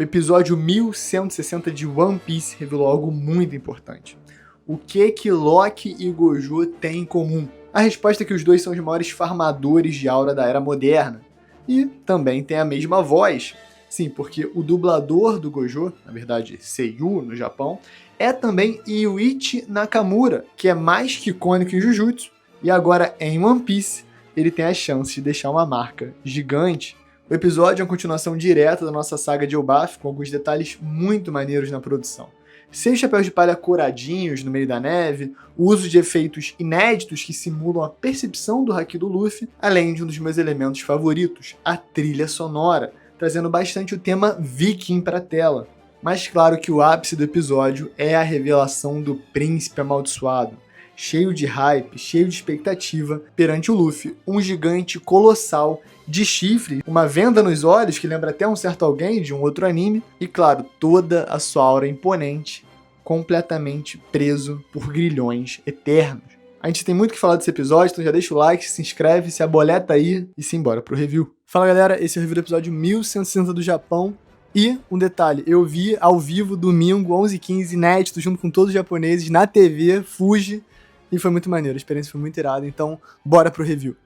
O episódio 1160 de One Piece revelou algo muito importante. O que Loki e Gojo têm em comum? A resposta é que os dois são os maiores farmadores de aura da era moderna. E também têm a mesma voz. Sim, porque o dublador do Gojo, na verdade Seiyu no Japão, é também Yuichi Nakamura, que é mais que icônico em Jujutsu. E agora em One Piece, ele tem a chance de deixar uma marca gigante. O episódio é uma continuação direta da nossa saga de Elbaf, com alguns detalhes muito maneiros na produção. Seus chapéus de palha coradinhos no meio da neve, o uso de efeitos inéditos que simulam a percepção do haki do Luffy, além de um dos meus elementos favoritos, a trilha sonora, trazendo bastante o tema Viking para a tela. Mas claro que o ápice do episódio é a revelação do Príncipe Amaldiçoado, cheio de hype, cheio de expectativa perante o Luffy, um gigante colossal de chifre, uma venda nos olhos que lembra até um certo alguém de um outro anime, e claro, toda a sua aura imponente, completamente preso por grilhões eternos. A gente tem muito o que falar desse episódio, então já deixa o like, se inscreve, se aboleta aí e simbora pro review. Fala galera, esse é o review do episódio 1160 do Japão. E um detalhe, eu vi ao vivo domingo, 11h15, inédito, junto com todos os japoneses, na TV, Fuji, e foi muito maneiro, a experiência foi muito irada, então bora pro review.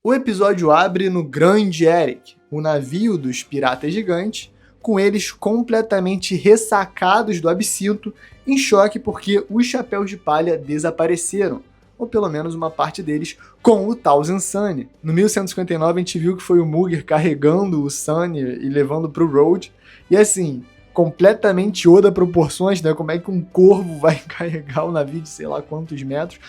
O episódio abre no Grande Eric, o navio dos piratas gigantes, com eles completamente ressacados do absinto, em choque porque os chapéus de palha desapareceram, ou pelo menos uma parte deles, com o Thousand Sunny. No 1159 a gente viu que foi o Mugger carregando o Sunny e levando pro Road, e assim, completamente Oda proporções, né? Como é que um corvo vai carregar um navio de sei lá quantos metros.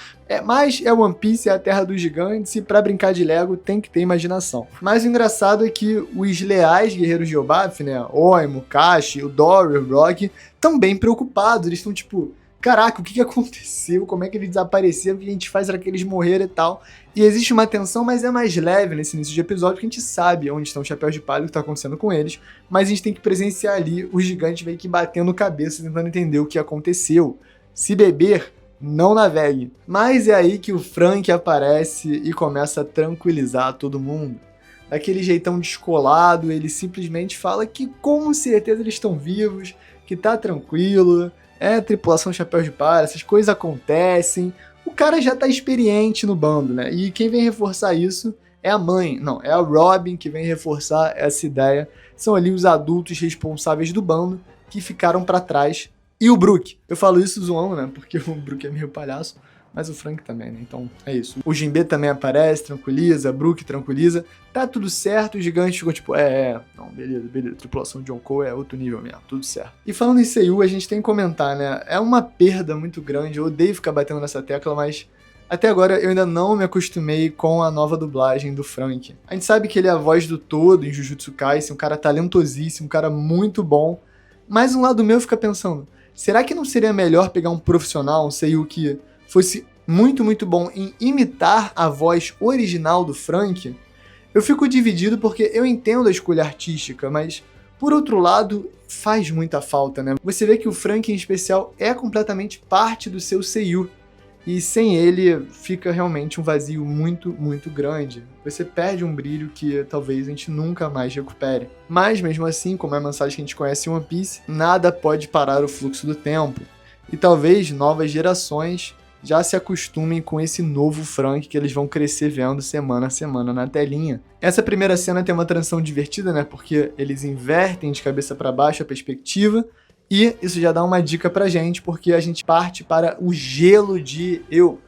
Mas é One Piece, é a terra dos gigantes, e pra brincar de Lego tem que ter imaginação. Mas o engraçado é que os leais guerreiros de Elbaf, né? Oimo, Kashi, o Dory, o Rock, estão bem preocupados. Eles estão tipo, caraca, o que aconteceu? Como é que eles desapareceram? O que a gente faz para que eles morreram e tal? E existe uma tensão, mas é mais leve nesse início de episódio, porque a gente sabe onde estão os chapéus de palha, o que está acontecendo com eles, mas a gente tem que presenciar ali os gigantes meio que batendo cabeça, tentando entender o que aconteceu. Se beber, não navegue. Mas é aí que o Frank aparece e começa a tranquilizar todo mundo. Daquele jeitão descolado, ele simplesmente fala que com certeza eles estão vivos, que tá tranquilo, tripulação chapéu de palha, essas coisas acontecem. O cara já tá experiente no bando, né? E quem vem reforçar isso é a mãe. Não, é a Robin que vem reforçar essa ideia. São ali os adultos responsáveis do bando que ficaram pra trás. E o Brook. Eu falo isso zoando, né? Porque o Brook é meio palhaço. Mas o Frank também, né? Então é isso. O Jinbe também aparece, tranquiliza, Brook tranquiliza. Tá tudo certo, os gigantes ficam tipo, não, beleza. Tripulação de Yonkou é outro nível mesmo, tudo certo. E falando em Seiyu, a gente tem que comentar, né? É uma perda muito grande, eu odeio ficar batendo nessa tecla, mas até agora eu ainda não me acostumei com a nova dublagem do Frank. A gente sabe que ele é a voz do todo em Jujutsu Kaisen, um cara talentosíssimo, um cara muito bom. Mas um lado meu fica pensando, será que não seria melhor pegar um profissional, um Seiyu que fosse muito bom em imitar a voz original do Frank? Eu fico dividido porque eu entendo a escolha artística, mas, por outro lado, faz muita falta, né? Você vê que o Frank, em especial, é completamente parte do seu Seiyu, e sem ele fica realmente um vazio muito grande. Você perde um brilho que talvez a gente nunca mais recupere. Mas, mesmo assim, como é a mensagem que a gente conhece em One Piece, nada pode parar o fluxo do tempo, e talvez novas gerações já se acostumem com esse novo Frank que eles vão crescer vendo semana a semana na telinha. Essa primeira cena tem uma transição divertida, né? Porque eles invertem de cabeça para baixo a perspectiva, e isso já dá uma dica pra gente, porque a gente parte para o gelo de Elbaf.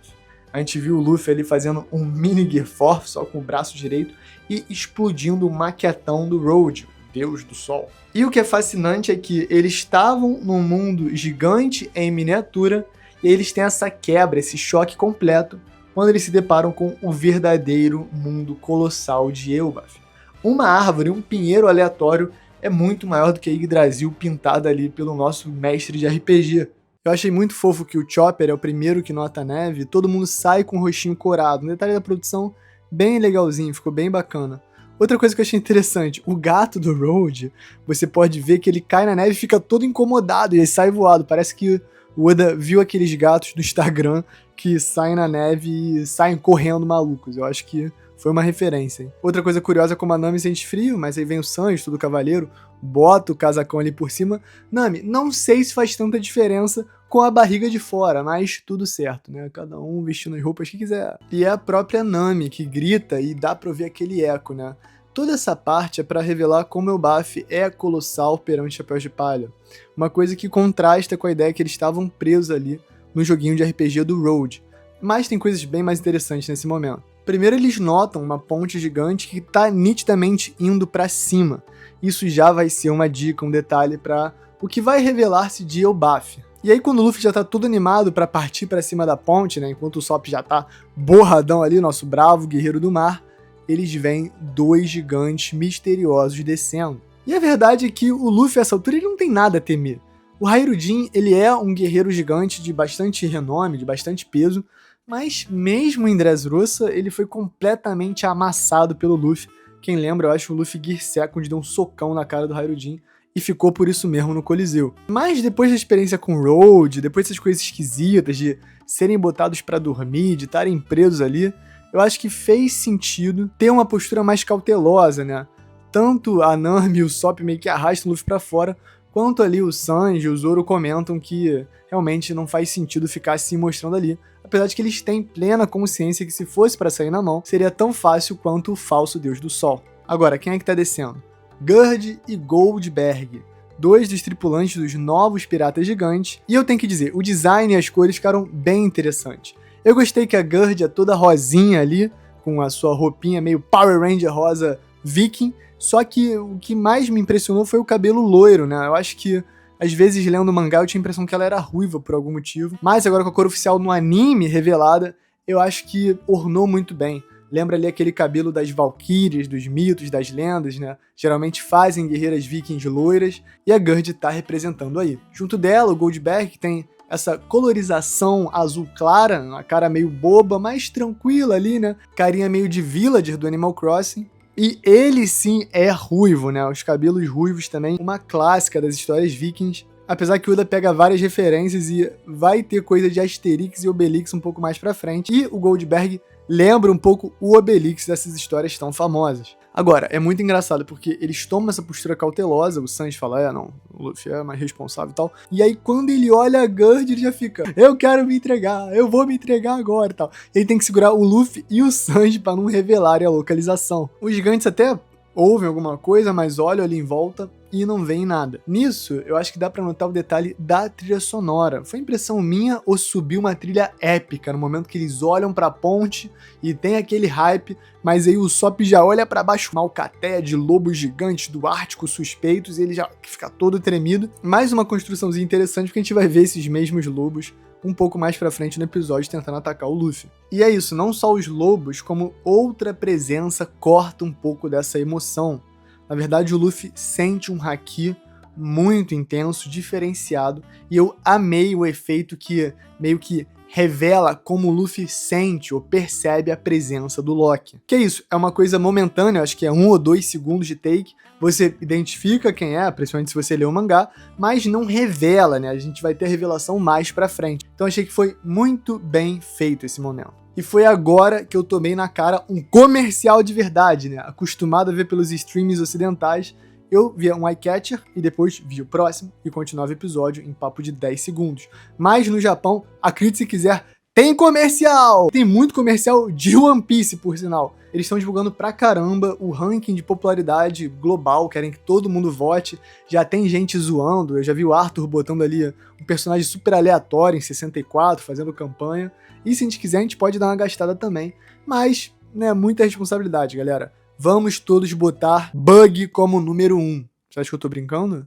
A gente viu o Luffy ali fazendo um mini Gear Force, só com o braço direito, e explodindo o maquetão do Road, Deus do Sol. E o que é fascinante é que eles estavam num mundo gigante em miniatura, e eles têm essa quebra, esse choque completo, quando eles se deparam com o verdadeiro mundo colossal de Elbaf. Uma árvore, um pinheiro aleatório, é muito maior do que a Yggdrasil pintada ali pelo nosso mestre de RPG. Eu achei muito fofo que o Chopper é o primeiro que nota a neve, e todo mundo sai com o rostinho corado. Um detalhe da produção bem legalzinho, ficou bem bacana. Outra coisa que eu achei interessante, o gato do Road, você pode ver que ele cai na neve e fica todo incomodado, e ele sai voado. Parece que o Oda viu aqueles gatos do Instagram que saem na neve e saem correndo malucos. Eu acho que foi uma referência, hein? Outra coisa curiosa é como a Nami sente frio, mas aí vem o Sanji, todo cavaleiro, bota o casacão ali por cima. Nami, não sei se faz tanta diferença com a barriga de fora, mas tudo certo, né? Cada um vestindo as roupas que quiser. E é a própria Nami que grita e dá pra ouvir aquele eco, né? Toda essa parte é pra revelar como o Elbaf é colossal perante Chapéus de Palha. Uma coisa que contrasta com a ideia que eles estavam presos ali no joguinho de RPG do Road. Mas tem coisas bem mais interessantes nesse momento. Primeiro eles notam uma ponte gigante que tá nitidamente indo pra cima. Isso já vai ser uma dica, um detalhe para o que vai revelar-se de Elbaf. E aí quando o Luffy já tá todo animado pra partir pra cima da ponte, né, enquanto o Sop já tá borradão ali, nosso bravo guerreiro do mar, eles veem dois gigantes misteriosos descendo. E a verdade é que o Luffy, a essa altura, ele não tem nada a temer. O Hairudin, ele é um guerreiro gigante de bastante renome, de bastante peso, mas mesmo em Dressrosa, ele foi completamente amassado pelo Luffy. Quem lembra, eu acho que o Luffy Gear Second deu um socão na cara do Hairudin e ficou por isso mesmo no Coliseu. Mas depois da experiência com o Road, depois dessas coisas esquisitas de serem botados pra dormir, de estarem presos ali, eu acho que fez sentido ter uma postura mais cautelosa, né? Tanto a Nami e o Sop meio que arrastam o Luffy pra fora, quanto ali o Sanji e o Zoro comentam que realmente não faz sentido ficar se mostrando ali. Apesar de que eles têm plena consciência que se fosse pra sair na mão, seria tão fácil quanto o falso Deus do Sol. Agora, quem é que tá descendo? Gerd e Goldberg, dois dos tripulantes dos novos Piratas Gigantes, e eu tenho que dizer, o design e as cores ficaram bem interessantes. Eu gostei que a Gerd é toda rosinha ali, com a sua roupinha meio Power Ranger rosa viking, só que o que mais me impressionou foi o cabelo loiro, né? Eu acho que às vezes, lendo o mangá, eu tinha a impressão que ela era ruiva por algum motivo. Mas agora com a cor oficial no anime revelada, eu acho que ornou muito bem. Lembra ali aquele cabelo das valquírias, dos mitos, das lendas, né? Geralmente fazem guerreiras vikings loiras, e a Gerd tá representando aí. Junto dela, o Goldberg, que tem essa colorização azul clara, uma cara meio boba, mas tranquila ali, né? Carinha meio de villager do Animal Crossing. E ele sim é ruivo, né? Os cabelos ruivos também, uma clássica das histórias vikings. Apesar que o Oda pega várias referências e vai ter coisa de Asterix e Obelix um pouco mais pra frente. E o Goldberg lembra um pouco o Obelix dessas histórias tão famosas. Agora, é muito engraçado porque eles tomam essa postura cautelosa, o Sanji fala, não, o Luffy é mais responsável e tal. E aí quando ele olha a Gerd, ele já fica, eu quero me entregar, eu vou me entregar agora e tal. Ele tem que segurar o Luffy e o Sanji pra não revelarem a localização. Os gigantes até ouvem alguma coisa, mas olham ali em volta e não veem nada. Nisso, eu acho que dá pra notar o detalhe da trilha sonora. Foi impressão minha ou subiu uma trilha épica no momento que eles olham pra ponte e tem aquele hype, mas aí o Sop já olha pra baixo, uma alcateia de lobos gigantes do Ártico suspeitos e ele já fica todo tremido. Mais uma construçãozinha interessante porque a gente vai ver esses mesmos lobos um pouco mais pra frente no episódio tentando atacar o Luffy. E é isso, não só os lobos, como outra presença corta um pouco dessa emoção. Na verdade, o Luffy sente um haki muito intenso, diferenciado, e eu amei o efeito que meio que revela como o Luffy sente ou percebe a presença do Loki. Que é isso, é uma coisa momentânea, acho que é 1 ou 2 segundos de take, você identifica quem é, principalmente se você ler o mangá, mas não revela, né? A gente vai ter a revelação mais pra frente. Então achei que foi muito bem feito esse momento. E foi agora que eu tomei na cara um comercial de verdade, né? Acostumado a ver pelos streams ocidentais, eu via um eye-catcher e depois via o próximo e continuava o episódio em papo de 10 segundos. Mas no Japão, acredite se quiser, tem comercial! Tem muito comercial de One Piece, por sinal. Eles estão divulgando pra caramba o ranking de popularidade global, querem que todo mundo vote. Já tem gente zoando, eu já vi o Arthur botando ali um personagem super aleatório em 64, fazendo campanha. E se a gente quiser, a gente pode dar uma gastada também. Mas, né, muita responsabilidade, galera. Vamos todos botar Bug como número 1. Você acha que eu tô brincando?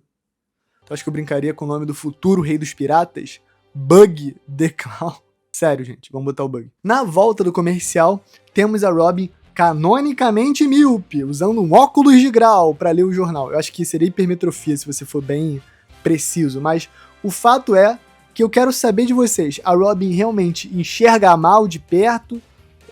Tu acha que eu brincaria com o nome do futuro rei dos piratas? Bug the Clown. Sério, gente, vamos botar o Bug. Na volta do comercial, temos a Robin canonicamente míope, usando um óculos de grau para ler o jornal. Eu acho que seria hipermetrofia se você for bem preciso, mas o fato é que eu quero saber de vocês, a Robin realmente enxerga mal de perto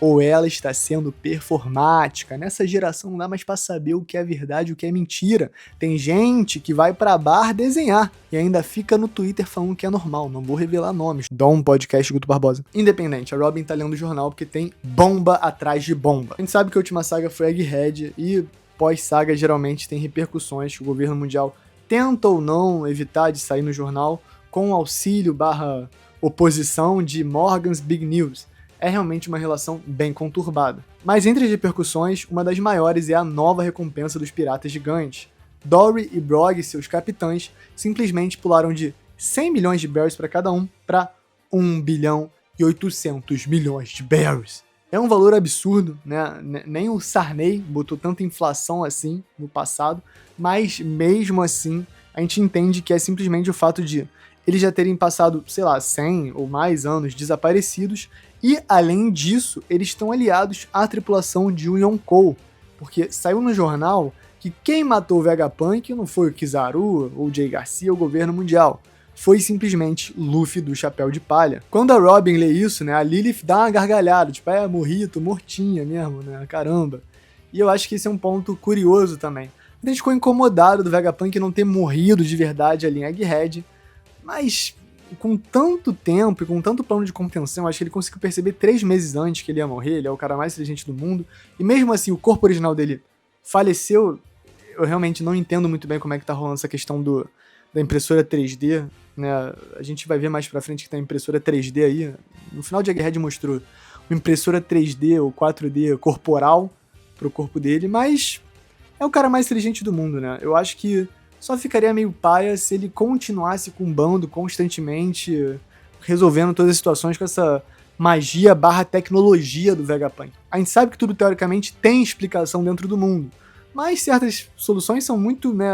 ou ela está sendo performática. Nessa geração não dá mais pra saber o que é verdade e o que é mentira. Tem gente que vai pra bar desenhar e ainda fica no Twitter falando que é normal. Não vou revelar nomes. Dá um podcast Guto Barbosa. Independente, a Robin tá lendo o jornal porque tem bomba atrás de bomba. A gente sabe que a última saga foi Egghead e pós-saga geralmente tem repercussões que o governo mundial tenta ou não evitar de sair no jornal com auxílio / oposição de Morgan's Big News. É realmente uma relação bem conturbada. Mas entre as repercussões, uma das maiores é a nova recompensa dos piratas gigantes. Dory e Brog e seus capitães simplesmente pularam de 100 milhões de berries para cada um para 1 bilhão e 800 milhões de berries. É um valor absurdo, né? Nem o Sarney botou tanta inflação assim no passado, mas mesmo assim a gente entende que é simplesmente o fato de eles já terem passado, 100 ou mais anos desaparecidos. E, além disso, eles estão aliados à tripulação de Yonkou, porque saiu no jornal que quem matou o Vegapunk não foi o Kizaru ou o Jay Garcia ou o governo mundial, foi simplesmente Luffy do Chapéu de Palha. Quando a Robin lê isso, né, a Lilith dá uma gargalhada, tipo, morri, tô mortinha mesmo, né, caramba. E eu acho que esse é um ponto curioso também. A gente ficou incomodado do Vegapunk não ter morrido de verdade ali em Egghead, mas com tanto tempo e com tanto plano de contenção, acho que ele conseguiu perceber 3 meses antes que ele ia morrer. Ele é o cara mais inteligente do mundo, e mesmo assim o corpo original dele faleceu. Eu realmente não entendo muito bem como é que tá rolando essa questão da impressora 3D, né? A gente vai ver mais pra frente que tem impressora 3D aí. No final de Egghead mostrou uma impressora 3D ou 4D corporal pro corpo dele, mas é o cara mais inteligente do mundo, né? Eu acho que só ficaria meio paia se ele continuasse com o bando constantemente, resolvendo todas as situações com essa magia / tecnologia do Vegapunk. A gente sabe que tudo teoricamente tem explicação dentro do mundo, mas certas soluções são muito, né?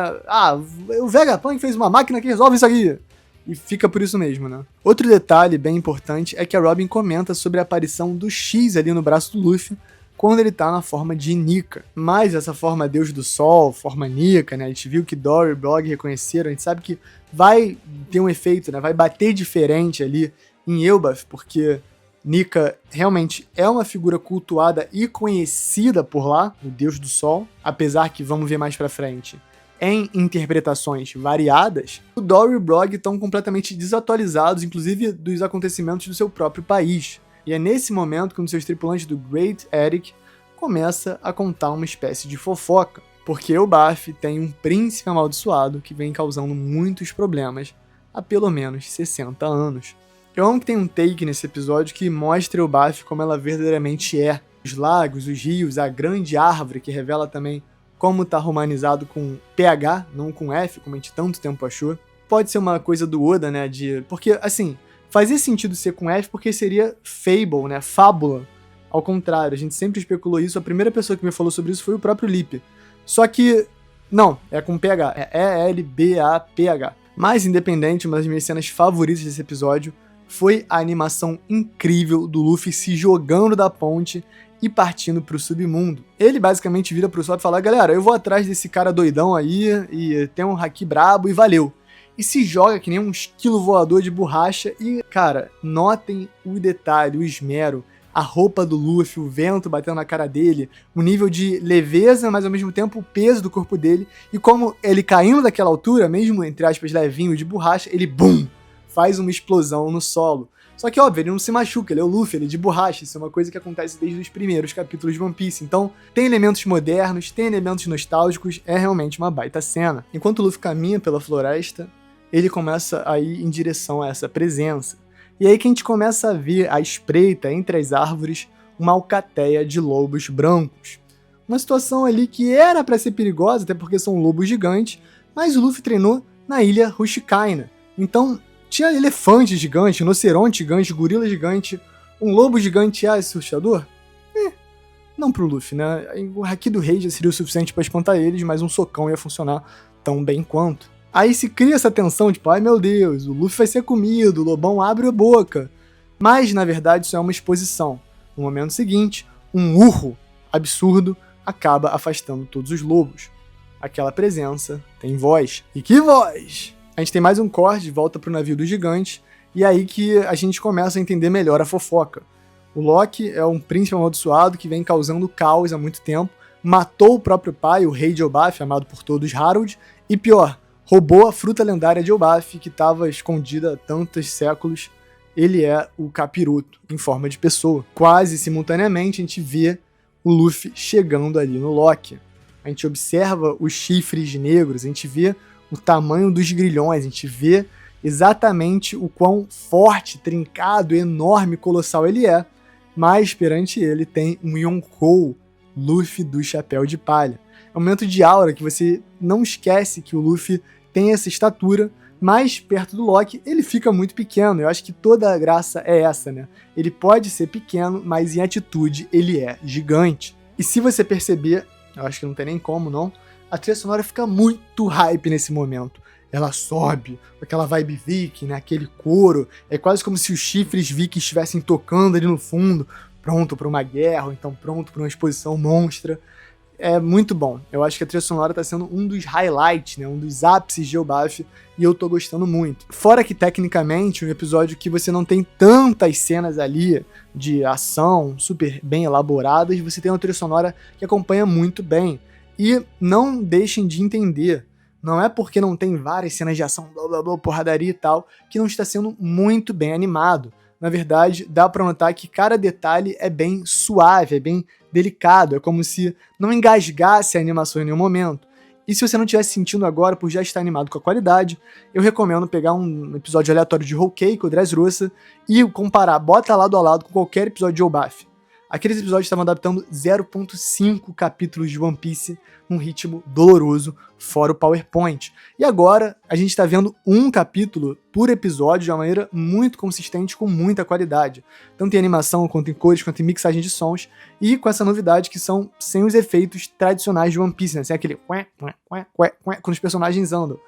O Vegapunk fez uma máquina que resolve isso aqui. E fica por isso mesmo, né? Outro detalhe bem importante é que a Robin comenta sobre a aparição do X ali no braço do Luffy, quando ele tá na forma de Nika. Mas essa forma Deus do Sol, forma Nika, né? A gente viu que Dory e Brog reconheceram, a gente sabe que vai ter um efeito, né? Vai bater diferente ali em Elbaf, porque Nika realmente é uma figura cultuada e conhecida por lá, o Deus do Sol, apesar que, vamos ver mais pra frente, em interpretações variadas, o Dory e o Brog estão completamente desatualizados, inclusive dos acontecimentos do seu próprio país. E é nesse momento que um dos seus tripulantes do Great Eric começa a contar uma espécie de fofoca, porque o Baf tem um príncipe amaldiçoado que vem causando muitos problemas há pelo menos 60 anos. Eu amo que tem um take nesse episódio que mostra o Baf como ela verdadeiramente é. Os lagos, os rios, a grande árvore que revela também como tá romanizado com PH, não com F, como a gente tanto tempo achou. Pode ser uma coisa do Oda, né, porque, assim, fazia sentido ser com F porque seria Fable, né, fábula. Ao contrário, a gente sempre especulou isso, a primeira pessoa que me falou sobre isso foi o próprio Lippe. Só que, não, é com PH, é ELBAPH. Mas, independente, uma das minhas cenas favoritas desse episódio foi a animação incrível do Luffy se jogando da ponte e partindo pro submundo. Ele basicamente vira pro sol e fala: galera, eu vou atrás desse cara doidão aí, e tem um haki brabo, e valeu. E se joga que nem um esquilo voador de borracha, e, cara, notem o detalhe, o esmero, a roupa do Luffy, o vento batendo na cara dele, o nível de leveza, mas ao mesmo tempo o peso do corpo dele, e como ele caindo daquela altura, mesmo, entre aspas, levinho de borracha, ele, BUM! Faz uma explosão no solo. Só que, óbvio, ele não se machuca, ele é o Luffy, ele é de borracha, isso é uma coisa que acontece desde os primeiros capítulos de One Piece. Então, tem elementos modernos, tem elementos nostálgicos, é realmente uma baita cena. Enquanto o Luffy caminha pela floresta, ele começa a ir em direção a essa presença. E aí que a gente começa a ver à espreita, entre as árvores, uma alcateia de lobos brancos. Uma situação ali que era pra ser perigosa, até porque são lobos gigantes, mas o Luffy treinou na ilha Rushikaina. Então, tinha elefante gigante, rinoceronte gigante, gorila gigante, um lobo gigante assustador? Não pro Luffy, né? O haki do rei já seria o suficiente pra espantar eles, mas um socão ia funcionar tão bem quanto. Aí se cria essa tensão, tipo, ai meu Deus, o Luffy vai ser comido, o lobão abre a boca. Mas, na verdade, isso é uma exposição. No momento seguinte, um urro absurdo acaba afastando todos os lobos. Aquela presença tem voz. E que voz! A gente tem mais um corte de volta pro navio do gigante, e é aí que a gente começa a entender melhor a fofoca. O Loki é um príncipe amaldiçoado que vem causando caos há muito tempo, matou o próprio pai, o rei de Elbaf, amado por todos, Harold, e pior, roubou a fruta lendária de Elbaf, que estava escondida há tantos séculos. Ele é o Capiroto, em forma de pessoa. Quase simultaneamente, a gente vê o Luffy chegando ali no Loki. A gente observa os chifres negros, a gente vê o tamanho dos grilhões, a gente vê exatamente o quão forte, trincado, enorme, colossal ele é, mas perante ele tem um Yonkou, Luffy do Chapéu de Palha. É um momento de aura que você não esquece que o Luffy tem essa estatura, mas perto do Loki ele fica muito pequeno. Eu acho que toda a graça é essa, né? Ele pode ser pequeno, mas em atitude ele é gigante. E se você perceber, eu acho que não tem nem como não, a trilha sonora fica muito hype nesse momento. Ela sobe, aquela vibe viking, né? Aquele coro, é quase como se os chifres vikings estivessem tocando ali no fundo, pronto para uma guerra, ou então pronto para uma exposição monstra. É muito bom. Eu acho que a trilha sonora tá sendo um dos highlights, né? Um dos ápices de Elbaf, e eu tô gostando muito. Fora que, tecnicamente, um episódio que você não tem tantas cenas ali de ação super bem elaboradas, você tem uma trilha sonora que acompanha muito bem. E não deixem de entender, não é porque não tem várias cenas de ação, blá, blá, blá, porradaria e tal, que não está sendo muito bem animado. Na verdade, dá pra notar que cada detalhe é bem suave, é bem delicado, é como se não engasgasse a animação em nenhum momento. E se você não estivesse sentindo agora por já estar animado com a qualidade, eu recomendo pegar um episódio aleatório de Whole Cake ou Dressrosa e comparar, bota lado a lado com qualquer episódio de Elbaf. Aqueles episódios estavam adaptando 0.5 capítulos de One Piece num ritmo doloroso, fora o PowerPoint. E agora a gente está vendo um capítulo por episódio de uma maneira muito consistente, com muita qualidade. Tanto em animação, quanto em cores, quanto em mixagem de sons. E com essa novidade que são sem os efeitos tradicionais de One Piece, né? Sem aquele quando os personagens andam.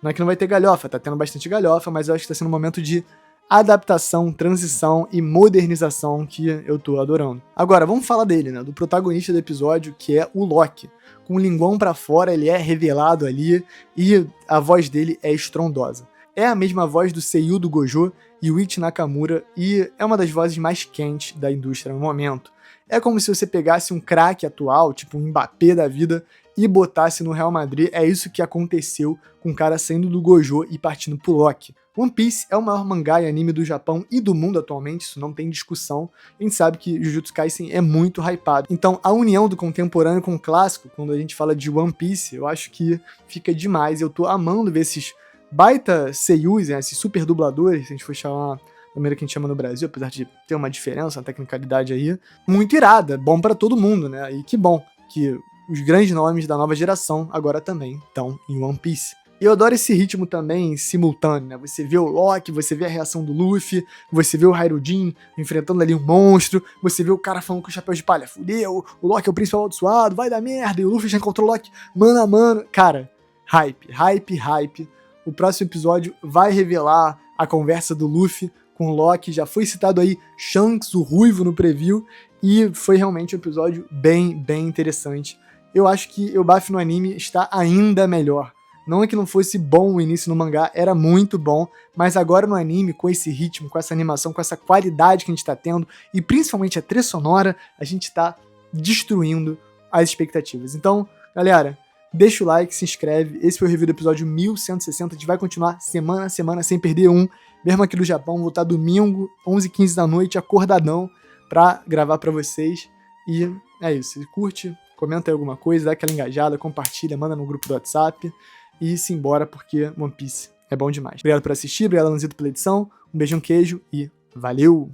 Não é que não vai ter galhofa, tá tendo bastante galhofa, mas eu acho que tá sendo um momento de adaptação, transição e modernização que eu tô adorando. Agora, vamos falar dele, né? Do protagonista do episódio, que é o Loki. Com o linguão pra fora, ele é revelado ali e a voz dele é estrondosa. É a mesma voz do seiyuu do Gojo, Yuichi Nakamura, e é uma das vozes mais quentes da indústria no momento. É como se você pegasse um craque atual, tipo um Mbappé da vida, e botasse no Real Madrid. É isso que aconteceu com o cara saindo do Gojo e partindo pro Loki. One Piece é o maior mangá e anime do Japão e do mundo atualmente, isso não tem discussão. A gente sabe que Jujutsu Kaisen é muito hypado. Então, a união do contemporâneo com o clássico, quando a gente fala de One Piece, eu acho que fica demais. Eu tô amando ver esses baita seiyus, né, esses super dubladores, se a gente for chamar da maneira que a gente chama no Brasil, apesar de ter uma diferença, uma tecnicalidade aí, muito irada, bom pra todo mundo, né? E que bom que os grandes nomes da nova geração agora também estão em One Piece. E eu adoro esse ritmo também simultâneo, né? Você vê o Loki, você vê a reação do Luffy, você vê o Hairudin enfrentando ali um monstro, você vê o cara falando com o chapéu de palha, fudeu, o Loki é o príncipe amaldiçoado, vai dar merda, e o Luffy já encontrou o Loki mano a mano. Cara, hype, hype, hype. O próximo episódio vai revelar a conversa do Luffy com o Loki, já foi citado aí Shanks, o Ruivo, no preview, e foi realmente um episódio bem, bem interessante. Eu acho que Elbaf no anime está ainda melhor. Não é que não fosse bom o início no mangá, era muito bom, mas agora no anime, com esse ritmo, com essa animação, com essa qualidade que a gente tá tendo, e principalmente a trilha sonora, a gente tá destruindo as expectativas. Então, galera, deixa o like, se inscreve. Esse foi o review do episódio 1160, a gente vai continuar semana a semana sem perder um, mesmo aqui do Japão, vou estar domingo, 11h15 da noite, acordadão, pra gravar pra vocês. E é isso, curte, comenta aí alguma coisa, dá aquela engajada, compartilha, manda no grupo do WhatsApp. E simbora, porque One Piece é bom demais. Obrigado por assistir, obrigado, Lanzito, pela edição. Um beijão, queijo e valeu!